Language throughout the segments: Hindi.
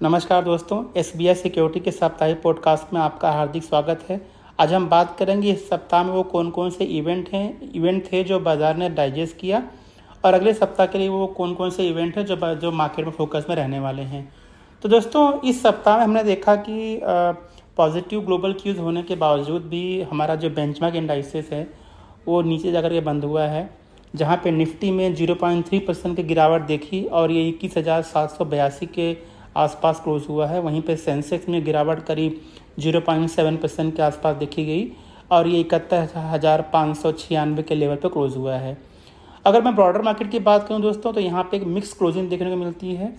नमस्कार दोस्तों, एसबीआई सिक्योरिटी के साप्ताहिक पॉडकास्ट में आपका हार्दिक स्वागत है। आज हम बात करेंगे इस सप्ताह में वो कौन कौन से इवेंट थे जो बाज़ार ने डाइजेस्ट किया, और अगले सप्ताह के लिए वो कौन कौन से इवेंट हैं जो मार्केट में फोकस में रहने वाले हैं। तो दोस्तों, इस सप्ताह में हमने देखा कि पॉजिटिव ग्लोबल क्यूज़ होने के बावजूद भी हमारा जो बेंचमार्क इंडाइसेस है वो नीचे जाकर के बंद हुआ है, जहाँ पे निफ्टी में 0.3% की गिरावट देखी और ये 21,782 के आसपास क्लोज हुआ है। वहीं पे सेंसेक्स में गिरावट करीब 0.7% के आसपास देखी गई और ये 71,596 के लेवल पर क्लोज हुआ है। अगर मैं ब्रॉडर मार्केट की बात करूं दोस्तों, तो यहाँ पे एक मिक्स क्लोजिंग देखने को मिलती है,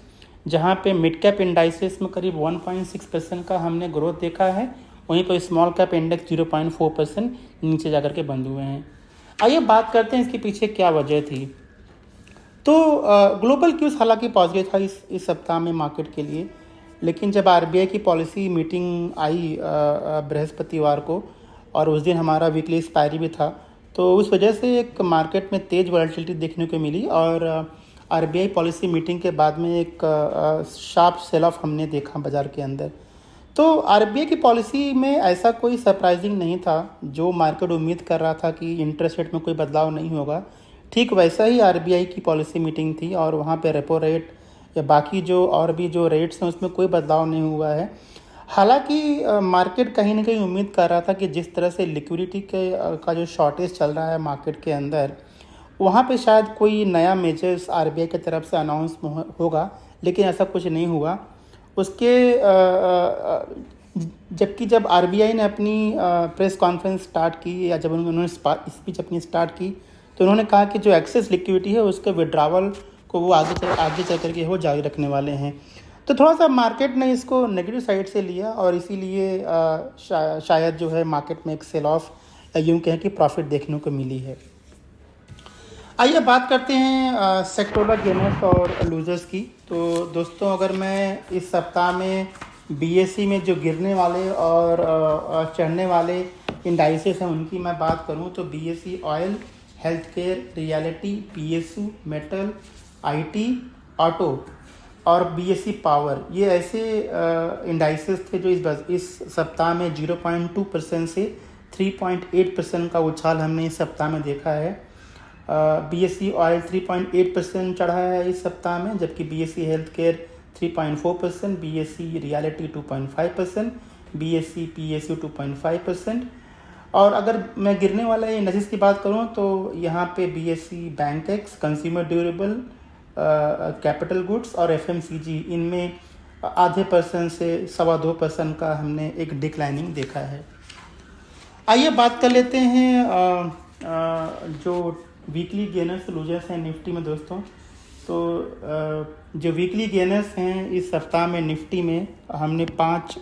जहाँ पे मिड कैप इंडाइसेस में करीब 1.6% का हमने ग्रोथ देखा है। वहीं पर स्मॉल कैप इंडेक्स 0.4% नीचे जाकर के बंद हुए हैं। आइए बात करते हैं इसके पीछे क्या वजह थी। तो ग्लोबल क्यूज़ हालांकि पॉजिटिव था इस सप्ताह में मार्केट के लिए, लेकिन जब आरबीआई की पॉलिसी मीटिंग आई बृहस्पतिवार को, और उस दिन हमारा वीकली एक्सपायरी भी था, तो उस वजह से एक मार्केट में तेज़ वॉलेटिलिटी देखने को मिली और आरबीआई पॉलिसी मीटिंग के बाद में एक शार्प सेल ऑफ हमने देखा बाज़ार के अंदर। तो आरबीआई की पॉलिसी में ऐसा कोई सरप्राइजिंग नहीं था। जो मार्केट उम्मीद कर रहा था कि इंटरेस्ट रेट में कोई बदलाव नहीं होगा, ठीक वैसा ही आरबीआई की पॉलिसी मीटिंग थी और वहाँ पे रेपो रेट या बाकी जो और भी जो रेट्स हैं उसमें कोई बदलाव नहीं हुआ है। हालांकि मार्केट कहीं ना कहीं उम्मीद कर रहा था कि जिस तरह से लिक्विडिटी का जो शॉर्टेज चल रहा है मार्केट के अंदर, वहाँ पे शायद कोई नया मेजर्स आरबीआई की तरफ से अनाउंस होगा, लेकिन ऐसा कुछ नहीं हुआ। उसके जबकि जब आरबीआई ने अपनी प्रेस कॉन्फ्रेंस स्टार्ट की, या जब उन्होंने स्पीच अपनी स्टार्ट की, तो उन्होंने कहा कि जो एक्सेस लिक्विडिटी है उसके विड्रावल को वो आगे चल करके वो जारी रखने वाले हैं। तो थोड़ा सा मार्केट ने इसको नेगेटिव साइड से लिया और इसीलिए शायद जो है मार्केट में एक सेल ऑफ, यूँ कहें कि प्रॉफिट देखने को मिली है। आइए बात करते हैं सेक्टोरल गेनर्स और लूजर्स की। तो दोस्तों, अगर मैं इस सप्ताह में बीएसई में जो गिरने वाले और चढ़ने वाले इंडाइसेस हैं उनकी मैं बात करूं, तो BSE oil, health care, reality, PSU, metal, IT, auto और बीएसई पावर, ये ऐसे इंडाइसेस थे जो इस सप्ताह में 0.2% से 3.8% का उछाल हमने इस सप्ताह में देखा है। बीएसई ऑयल 3.8% चढ़ा है इस सप्ताह में, जबकि BSE health care 3.4%, BSE reality 2.5%, BSE PSU 2.5%। और अगर मैं गिरने वाले इंडेक्सेस की बात करूं, तो यहाँ पे BSE Bankex, consumer durable, capital goods और एफएमसीजी, इनमें आधे % से 2.25% का हमने एक डिक्लाइनिंग देखा है। आइए बात कर लेते हैं जो वीकली गेनर्स लूजर्स हैं निफ्टी में दोस्तों। तो जो वीकली गेनर्स हैं इस सप्ताह में निफ्टी में हमने 5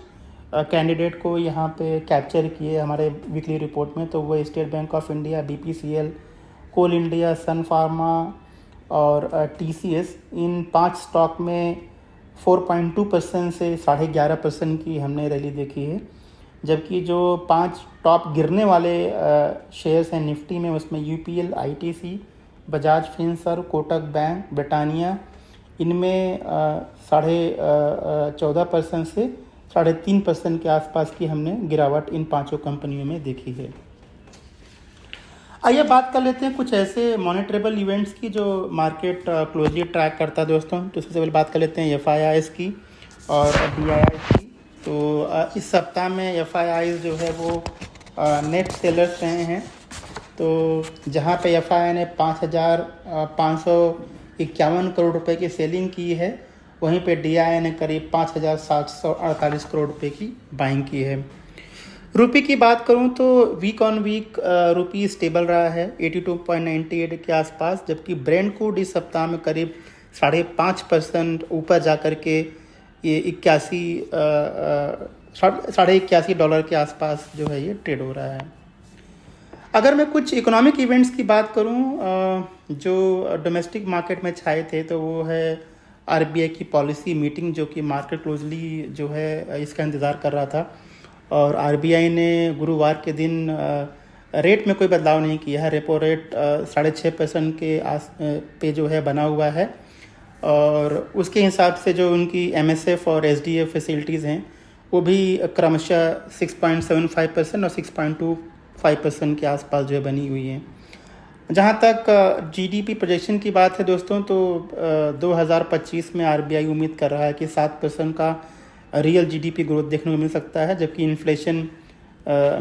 कैंडिडेट को यहाँ पे कैप्चर किए हमारे वीकली रिपोर्ट में। तो वो State Bank of India, BPCL, Coal India, Sun Pharma और टीसीएस, इन 5 स्टॉक में 4.2% से 11.5% की हमने रैली देखी है। जबकि जो 5 टॉप गिरने वाले शेयर्स हैं निफ्टी में, उसमें UPL, ITC, Bajaj Finserv, Kotak bank, Britannia, इनमें 14.5% से 3.5% के आसपास की हमने गिरावट इन 5 कंपनियों में देखी है। आइए बात कर लेते हैं कुछ ऐसे मॉनिटरेबल इवेंट्स की जो मार्केट क्लोजली ट्रैक करता है दोस्तों। तो सबसे पहले बात कर लेते हैं एफआईआईज़ की और डीआईआई की। तो इस सप्ताह में एफआईआईज़ जो है वो नेट सेलर्स रहे हैं। तो जहां पे एफआईआई ने 5,551 करोड़ रुपए की सेलिंग की है, वहीं पे डीआईआई ने करीब 5,748 करोड़ रुपए की बाइंग की है। रुपये की बात करूं तो week on week rupee stable रहा है 82.98 के आसपास, जबकि ब्रेंट क्रूड इस सप्ताह में करीब 5.5% ऊपर जा कर के ये $81 के आसपास जो है ये ट्रेड हो रहा है। अगर मैं कुछ इकोनॉमिक इवेंट्स की बात करूं जो डोमेस्टिक मार्केट में छाए थे, तो वो है आरबीआई की पॉलिसी मीटिंग, जो कि मार्केट क्लोजली जो है इसका इंतज़ार कर रहा था। और आरबीआई ने गुरुवार के दिन रेट में कोई बदलाव नहीं किया है। रेपो रेट 6.5% के पे जो है बना हुआ है। और उसके हिसाब से जो उनकी MSF और SDF फैसिलिटीज़ हैं वो भी क्रमशः 6.75% और 6.25% के आसपास जो है बनी हुई हैं। जहाँ तक GDP प्रोजेक्शन की बात है दोस्तों, तो 2025 में RBI उम्मीद कर रहा है कि 7% का रियल GDP ग्रोथ देखने को मिल सकता है, जबकि इन्फ्लेशन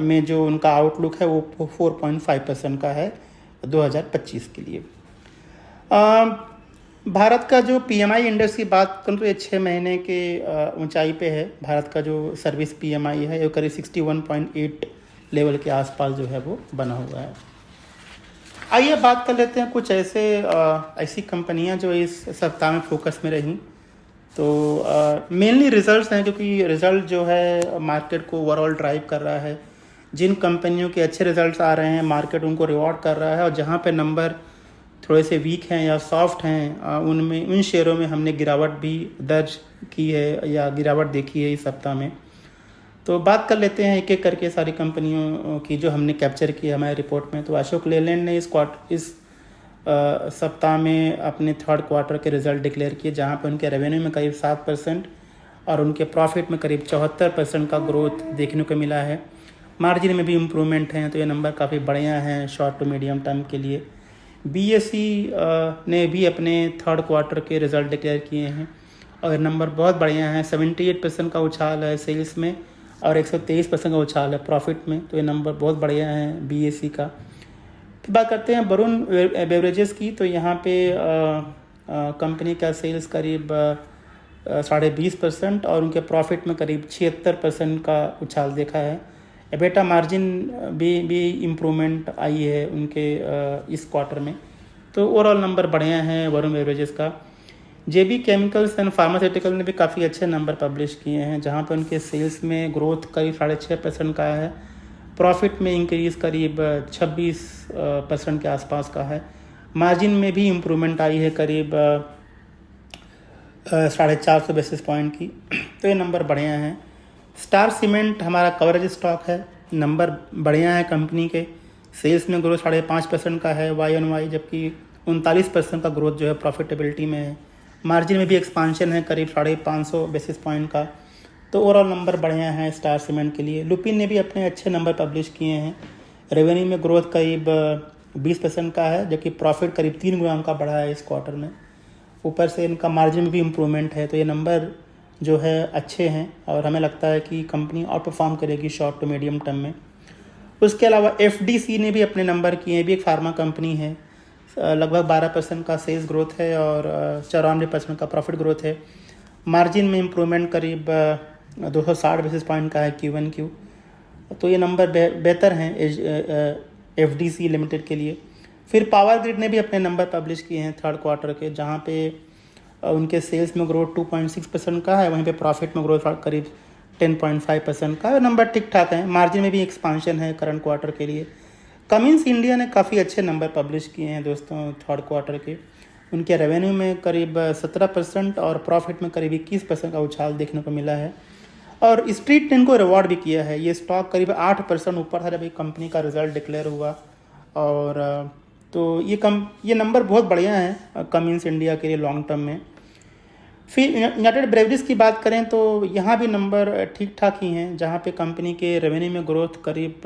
में जो उनका आउटलुक है वो 4.5% का है 2025 के लिए। भारत का जो PMI इंडेक्स की बात करूँ तो ये 6 महीने के ऊंचाई पे है। भारत का जो सर्विस PMI है वो करीब 61.8 लेवल के आसपास जो है वो बना हुआ है। आइए बात कर लेते हैं कुछ ऐसी कंपनियां जो इस सप्ताह में फोकस में रहीं। तो मेनली रिजल्ट्स हैं, क्योंकि रिज़ल्ट जो है मार्केट को ओवरऑल ड्राइव कर रहा है। जिन कंपनियों के अच्छे रिजल्ट्स आ रहे हैं मार्केट उनको रिवॉर्ड कर रहा है, और जहां पे नंबर थोड़े से वीक हैं या सॉफ्ट हैं उन शेयरों में हमने गिरावट भी दर्ज की है या गिरावट देखी है इस सप्ताह में। तो बात कर लेते हैं एक एक करके सारी कंपनियों की जो हमने कैप्चर की है हमारे रिपोर्ट में। तो अशोक लेलैंड ने इस सप्ताह में अपने थर्ड क्वार्टर के रिजल्ट डिक्लेयर किए, जहां पे उनके रेवेन्यू में करीब 7% और उनके प्रॉफिट में करीब 74% का ग्रोथ देखने को मिला है। मार्जिन में भी इम्प्रूवमेंट हैं, तो ये नंबर काफ़ी बढ़िया हैं शॉर्ट टू मीडियम टर्म के लिए। BSE ने भी अपने थर्ड क्वार्टर के रिज़ल्ट डिक्लेयर किए हैं और नंबर बहुत बढ़िया हैं। 78% का उछाल है सेल्स में और 123% का उछाल है प्रॉफिट में, तो ये नंबर बहुत बढ़िया है BSE का। फिर बात करते हैं वरुण बेवरेजेस की। तो यहाँ पे कंपनी का सेल्स करीब 20.5% और उनके प्रॉफिट में करीब 76% का उछाल देखा है। एबिटा मार्जिन भी इम्प्रूवमेंट आई है उनके इस क्वार्टर में। तो ओवरऑल नंबर बढ़िया हैं वरुण बेवरेजेस का। JB केमिकल्स एंड फार्मास्यूटिकल ने भी काफ़ी अच्छे नंबर पब्लिश किए हैं, जहां पर उनके सेल्स में ग्रोथ करीब 6.5% का है, प्रॉफिट में इंक्रीज़ करीब 26% के आसपास का है। मार्जिन में भी इम्प्रूवमेंट आई है करीब 450 बेसिस पॉइंट की। तो ये नंबर बढ़िया हैं। स्टार सीमेंट हमारा कवरेज स्टॉक है, नंबर बढ़िया है कंपनी के। सेल्स में ग्रोथ 5.5% का है YoY, जबकि 39% का ग्रोथ जो है प्रॉफिटेबिलिटी में है। मार्जिन में भी एक्सपांशन है करीब 550 बेसिस पॉइंट का। तो ओवरऑल नंबर बढ़िया है स्टार सीमेंट के लिए। लुपिन ने भी अपने अच्छे नंबर पब्लिश किए हैं। रेवेन्यू में ग्रोथ करीब 20% का है, जबकि प्रॉफिट करीब 3 गुना का बढ़ा है इस क्वार्टर में। ऊपर से इनका मार्जिन में भी इम्प्रूवमेंट है, तो ये नंबर जो है अच्छे हैं और हमें लगता है कि कंपनी आउट परफॉर्म करेगी शॉर्ट टू मीडियम टर्म में। उसके अलावा FDC ने भी अपने नंबर किए हैं, भी एक फार्मा कंपनी है। लगभग 12% का सेल्स ग्रोथ है और 94% का प्रॉफिट ग्रोथ है। मार्जिन में इम्प्रूवमेंट करीब 260 बेसिस पॉइंट का है Q1Q। तो ये नंबर बेहतर हैं FDC लिमिटेड के लिए। फिर पावर ग्रिड ने भी अपने नंबर पब्लिश किए हैं थर्ड क्वार्टर के, जहाँ पे उनके सेल्स में ग्रोथ 2.6% का है, वहीं पे प्रॉफिट में ग्रोथ करीब 10.5% का है। नंबर ठीक ठाक है। मार्जिन में भी एक्सपांशन है करंट क्वार्टर के लिए। कमिंस इंडिया ने काफ़ी अच्छे नंबर पब्लिश किए हैं दोस्तों थर्ड क्वार्टर के। उनके रेवेन्यू में करीब 17% और प्रॉफिट में करीब 21% का उछाल देखने को मिला है, और स्ट्रीट ने इनको रिवॉर्ड भी किया है। ये स्टॉक करीब 8% ऊपर था जब ये कंपनी का रिजल्ट डिक्लेयर हुआ। और तो ये नंबर बहुत बढ़िया है कमिंस इंडिया के लिए लॉन्ग टर्म में। फिर यूनाइटेड ब्रेवरीज की बात करें तो यहाँ भी नंबर ठीक ठाक ही हैं, जहाँ पे कंपनी के रेवेन्यू में ग्रोथ करीब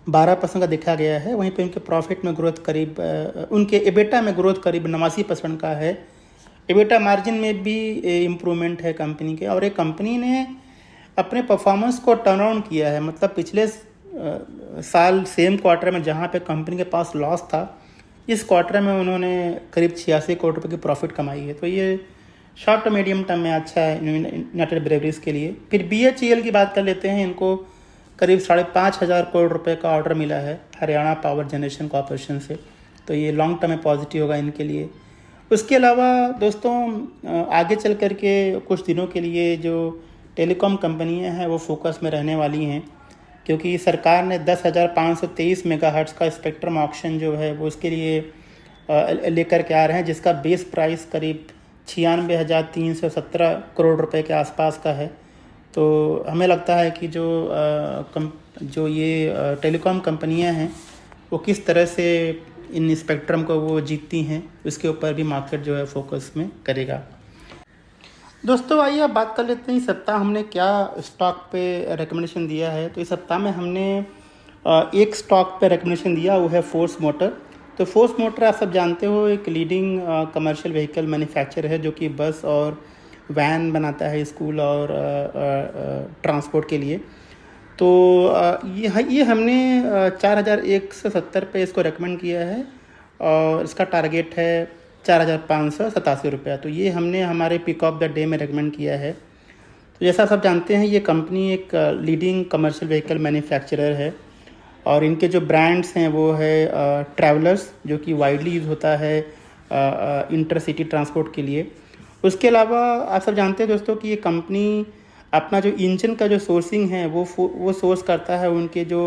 12% का देखा गया है, वहीं पे उनके प्रॉफिट में ग्रोथ करीब उनके एबिटा में ग्रोथ करीब 89% का है। एबिटा मार्जिन में भी इम्प्रूवमेंट है कंपनी के, और एक कंपनी ने अपने परफॉर्मेंस को टर्न अराउंड किया है। मतलब पिछले साल सेम क्वार्टर में जहाँ पे कंपनी के पास लॉस था, इस क्वार्टर में उन्होंने करीब 86 करोड़ रुपये की प्रॉफिट कमाई है। तो ये शॉर्ट मीडियम टर्म में अच्छा है यूनाइटेड ब्रेवरीज के लिए। फिर BHEL की बात कर लेते हैं। इनको करीब 5,500 करोड़ रुपए का ऑर्डर मिला है हरियाणा पावर जनरेशन कॉर्पोरेशन से, तो ये लॉन्ग टर्म में पॉजिटिव होगा इनके लिए। उसके अलावा दोस्तों आगे चल कर के कुछ दिनों के लिए जो टेलीकॉम कंपनियां हैं वो फोकस में रहने वाली हैं, क्योंकि सरकार ने 10,523 मेगाहर्ट्ज का स्पेक्ट्रम ऑक्शन जो है वो उसके लिए लेकर के आ रहे हैं, जिसका बेस प्राइस करीब 96,317 करोड़ रुपए के आसपास का है। तो हमें लगता है कि जो ये टेलीकॉम कंपनियां हैं वो किस तरह से इन स्पेक्ट्रम को वो जीतती हैं, उसके ऊपर भी मार्केट जो है फोकस में करेगा। दोस्तों आइए अब बात कर लेते हैं इस सप्ताह हमने क्या स्टॉक पे रिकमेंडेशन दिया है। तो इस सप्ताह में हमने एक स्टॉक पे रिकमेंडेशन दिया, वो है फोर्स मोटर। तो फोर्स मोटर आप सब जानते हो एक लीडिंग कमर्शियल व्हीकल मैन्युफैक्चर है जो कि बस और वैन बनाता है स्कूल और ट्रांसपोर्ट के लिए। तो ये हमने 4170 पे इसको रेकमेंड किया है और इसका टारगेट है 4587 रुपया। तो ये हमने हमारे पिक ऑफ द डे में रेकमेंड किया है। तो जैसा सब जानते हैं ये कंपनी एक लीडिंग कमर्शियल व्हीकल मैन्युफैक्चरर है और इनके जो ब्रांड्स हैं वो है ट्रैवलर्स जो कि वाइडली यूज़ होता है इंटरसिटी ट्रांसपोर्ट के लिए। उसके अलावा आप सब जानते हैं दोस्तों कि ये कंपनी अपना जो इंजन का जो सोर्सिंग है वो सोर्स करता है उनके जो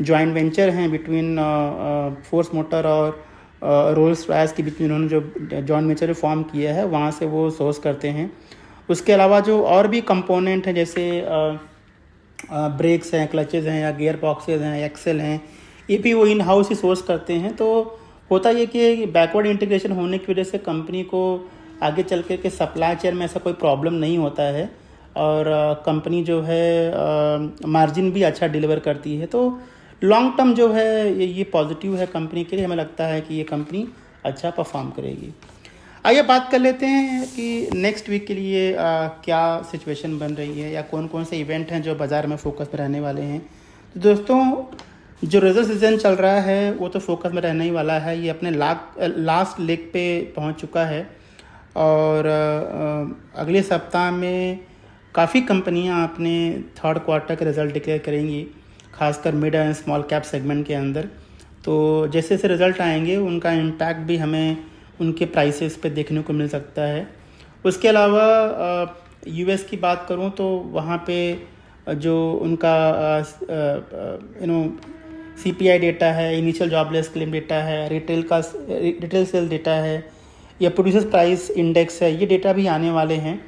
जॉइंट वेंचर हैं बिटवीन फोर्स मोटर और रोल्स रॉयस के बीच में उन्होंने जो जॉइंट वेंचर फॉर्म किया है वहाँ से वो सोर्स करते हैं। उसके अलावा जो और भी कंपोनेंट हैं जैसे ब्रेक्स हैं, क्लचेज़ हैं या गियर बॉक्सेज हैं, एक्सेल हैं, ये भी वो इन हाउस ही सोर्स करते हैं। तो होता ये कि बैकवर्ड इंटीग्रेशन होने की वजह से कंपनी को आगे चल के सप्लाई चेन में ऐसा कोई प्रॉब्लम नहीं होता है और कंपनी जो है मार्जिन भी अच्छा डिलीवर करती है। तो लॉन्ग टर्म जो है ये पॉजिटिव है कंपनी के लिए। हमें लगता है कि ये कंपनी अच्छा परफॉर्म करेगी। आइए बात कर लेते हैं कि नेक्स्ट वीक के लिए क्या सिचुएशन बन रही है या कौन कौन से इवेंट हैं जो बाज़ार में फोकस में रहने वाले हैं। तो दोस्तों जो रिजल्ट सीजन चल रहा है वो तो फोकस में रहने ही वाला है। ये अपने लास्ट लेग पे पहुंच चुका है और अगले सप्ताह में काफ़ी कंपनियां अपने थर्ड क्वार्टर के रिज़ल्ट डिक्लेयर करेंगी, खासकर mid and small cap segment के अंदर। तो जैसे जैसे रिज़ल्ट आएंगे उनका इम्पैक्ट भी हमें उनके प्राइसेस पे देखने को मिल सकता है। उसके अलावा यूएस की बात करूं तो वहाँ पे जो उनका सीपीआई डेटा है, इनिशियल जॉबलेस क्लेम डेटा है, रिटेल सेल डेटा है या प्रोड्यूसर्स प्राइस इंडेक्स है, ये डेटा भी आने वाले हैं।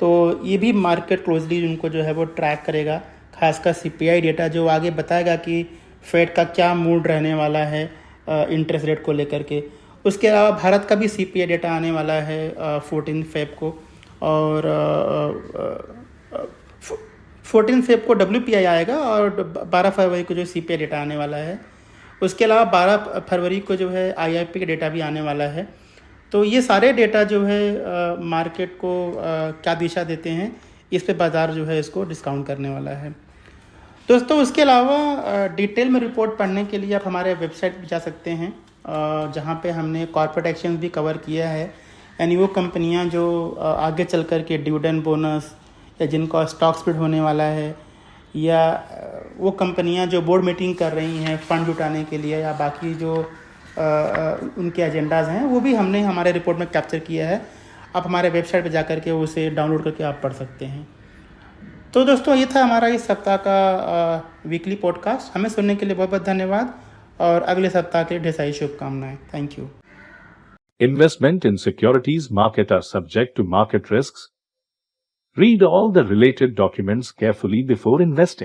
तो ये भी मार्केट क्लोजली उनको जो है वो ट्रैक करेगा, खासकर सीपीआई डेटा जो आगे बताएगा कि फेड का क्या मूड रहने वाला है इंटरेस्ट रेट को लेकर के। उसके अलावा भारत का भी सीपीआई डेटा आने वाला है 14 फेब को और 14 फेब को डब्ल्यूपीआई आएगा और 12 फरवरी को जो सीपीआई डेटा आने वाला है। उसके अलावा 12 फरवरी को जो है आईआईपी का डेटा भी आने वाला है। तो ये सारे डेटा जो है मार्केट को क्या दिशा देते हैं इस पे बाज़ार जो है इसको डिस्काउंट करने वाला है। दोस्तों उसके अलावा डिटेल में रिपोर्ट पढ़ने के लिए आप हमारे वेबसाइट पर जा सकते हैं जहाँ पे हमने कॉर्पोरेट एक्शन भी कवर किया है, यानी वो कंपनियाँ जो आगे चल कर के डिविडेंड बोनस या जिनका स्टॉक स्प्लिट होने वाला है या वो कंपनियाँ जो बोर्ड मीटिंग कर रही हैं फंड जुटाने के लिए या बाकी जो उनके एजेंडाज़ हैं वो भी हमने हमारे रिपोर्ट में कैप्चर किया है। आप हमारे वेबसाइट पर जा कर के उसे डाउनलोड करके आप पढ़ सकते हैं। तो दोस्तों ये था हमारा इस सप्ताह का वीकली पॉडकास्ट। हमें सुनने के लिए बहुत बहुत धन्यवाद और अगले सप्ताह के लिए ढेर सारी शुभकामनाएं। Thank you. Investment in securities market are subject to market risks. Read all the related documents carefully before investing.